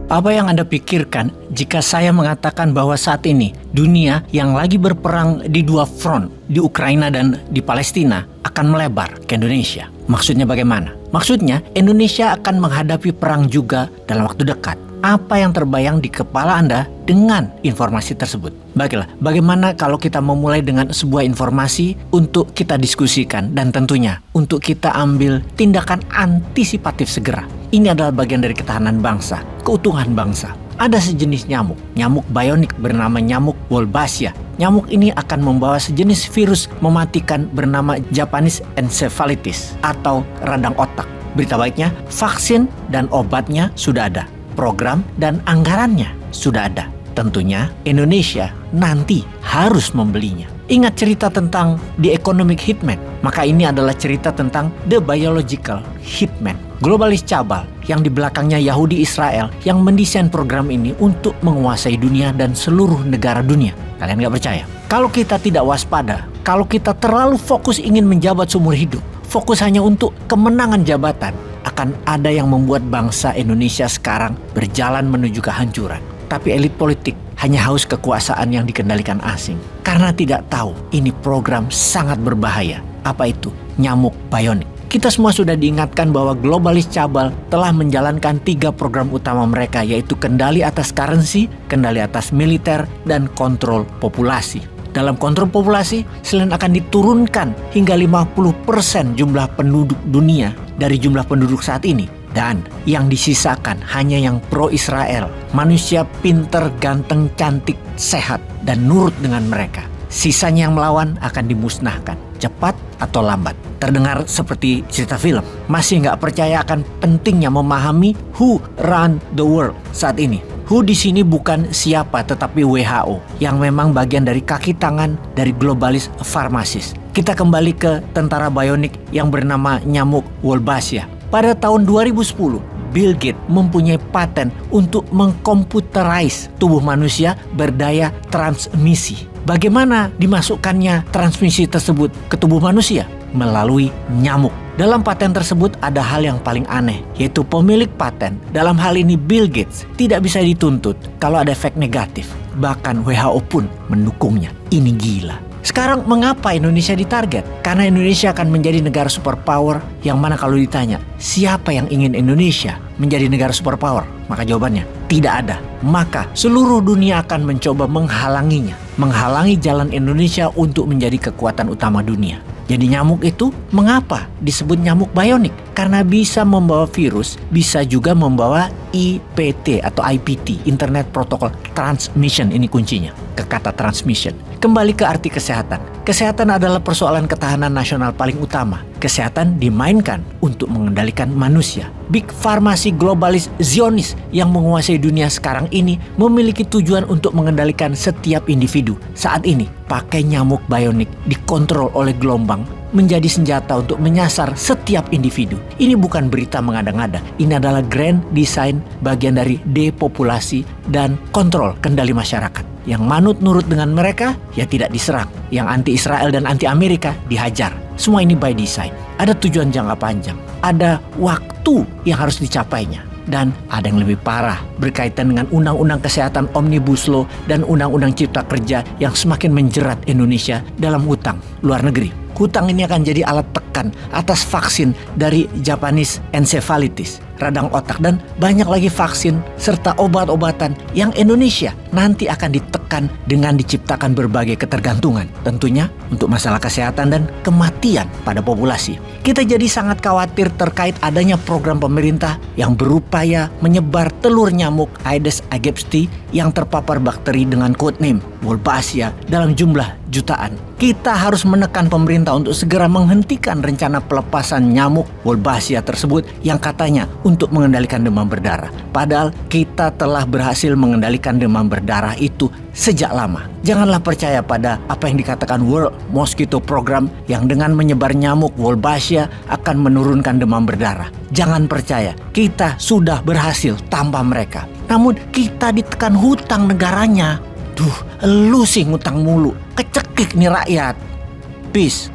Apa yang Anda pikirkan jika saya mengatakan bahwa saat ini dunia yang lagi berperang di dua front, di Ukraina dan di Palestina, akan melebar ke Indonesia? Maksudnya bagaimana? Maksudnya Indonesia akan menghadapi perang juga dalam waktu dekat. Apa yang terbayang di kepala Anda dengan informasi tersebut? Baiklah, bagaimana kalau kita memulai dengan sebuah informasi untuk kita diskusikan dan tentunya untuk kita ambil tindakan antisipatif segera. Ini adalah bagian dari ketahanan bangsa, keutuhan bangsa. Ada sejenis nyamuk bionik bernama nyamuk Wolbachia. Nyamuk ini akan membawa sejenis virus mematikan bernama Japanese encephalitis atau radang otak. Berita baiknya, vaksin dan obatnya sudah ada. Program dan anggarannya sudah ada. Tentunya Indonesia nanti harus membelinya. Ingat cerita tentang The Economic Hitman? Maka ini adalah cerita tentang The Biological Hitman. Globalis cabal yang di belakangnya Yahudi Israel yang mendesain program ini untuk menguasai dunia dan seluruh negara dunia. Kalian gak percaya? Kalau kita tidak waspada, kalau kita terlalu fokus ingin menjabat seumur hidup, fokus hanya untuk kemenangan jabatan, akan ada yang membuat bangsa Indonesia sekarang berjalan menuju kehancuran. Tapi elit politik hanya haus kekuasaan yang dikendalikan asing. Karena tidak tahu ini program sangat berbahaya. Apa itu? Nyamuk bionik. Kita semua sudah diingatkan bahwa globalis cabal telah menjalankan 3 program utama mereka, yaitu kendali atas currency, kendali atas militer, dan kontrol populasi. Dalam kontrol populasi, selain akan diturunkan hingga 50% jumlah penduduk dunia dari jumlah penduduk saat ini. Dan yang disisakan hanya yang pro-Israel, manusia pinter, ganteng, cantik, sehat, dan nurut dengan mereka. Sisanya yang melawan akan dimusnahkan, cepat atau lambat. Terdengar seperti cerita film. Masih nggak percaya akan pentingnya memahami who run the world saat ini. WHO di sini bukan siapa tetapi WHO yang memang bagian dari kaki tangan dari globalis farmasis. Kita kembali ke tentara bionik yang bernama nyamuk Wolbachia. Pada tahun 2010, Bill Gates mempunyai paten untuk mengkomputerize tubuh manusia berdaya transmisi. Bagaimana dimasukkannya transmisi tersebut ke tubuh manusia? Melalui nyamuk. Dalam paten tersebut ada hal yang paling aneh, yaitu pemilik paten, dalam hal ini Bill Gates, tidak bisa dituntut kalau ada efek negatif. Bahkan WHO pun mendukungnya. Ini gila. Sekarang mengapa Indonesia ditarget? Karena Indonesia akan menjadi negara superpower yang mana kalau ditanya, siapa yang ingin Indonesia menjadi negara superpower? Maka jawabannya, tidak ada. Maka seluruh dunia akan mencoba menghalanginya. Menghalangi jalan Indonesia untuk menjadi kekuatan utama dunia. Jadi nyamuk itu mengapa disebut nyamuk bionik? Karena bisa membawa virus, bisa juga membawa IPT atau IPT, Internet Protocol Transmission, ini kuncinya, ke kata transmission. Kembali ke arti kesehatan. Kesehatan adalah persoalan ketahanan nasional paling utama. Kesehatan dimainkan untuk mengendalikan manusia. Big Pharmacy globalis Zionis yang menguasai dunia sekarang ini memiliki tujuan untuk mengendalikan setiap individu. Saat ini, pakai nyamuk bionik dikontrol oleh gelombang menjadi senjata untuk menyasar setiap individu. Ini bukan berita mengada-ngada. Ini adalah grand design bagian dari depopulasi dan kontrol kendali masyarakat. Yang manut nurut dengan mereka, ya tidak diserang. Yang anti-Israel dan anti-Amerika dihajar. Semua ini by design. Ada tujuan jangka panjang. Ada waktu yang harus dicapainya. Dan ada yang lebih parah berkaitan dengan Undang-Undang Kesehatan Omnibus Law dan Undang-Undang Cipta Kerja yang semakin menjerat Indonesia dalam hutang luar negeri. Hutang ini akan jadi alat tekan atas vaksin dari Japanese encephalitis, radang otak, dan banyak lagi vaksin serta obat-obatan yang Indonesia nanti akan ditekan dengan diciptakan berbagai ketergantungan. Tentunya untuk masalah kesehatan dan kematian pada populasi. Kita jadi sangat khawatir terkait adanya program pemerintah yang berupaya menyebar telur nyamuk Aedes aegypti yang terpapar bakteri dengan codename Wolbachia dalam jumlah jutaan. Kita harus menekan pemerintah untuk segera menghentikan rencana pelepasan nyamuk Wolbachia tersebut yang katanya untuk mengendalikan demam berdarah. Padahal kita telah berhasil mengendalikan demam berdarah itu sejak lama. Janganlah percaya pada apa yang dikatakan World Mosquito Program yang dengan menyebar nyamuk Wolbachia akan menurunkan demam berdarah. Jangan percaya, kita sudah berhasil tanpa mereka. Namun kita ditekan hutang negaranya. Duh, lu sih ngutang mulu. Kecekik nih rakyat. Peace.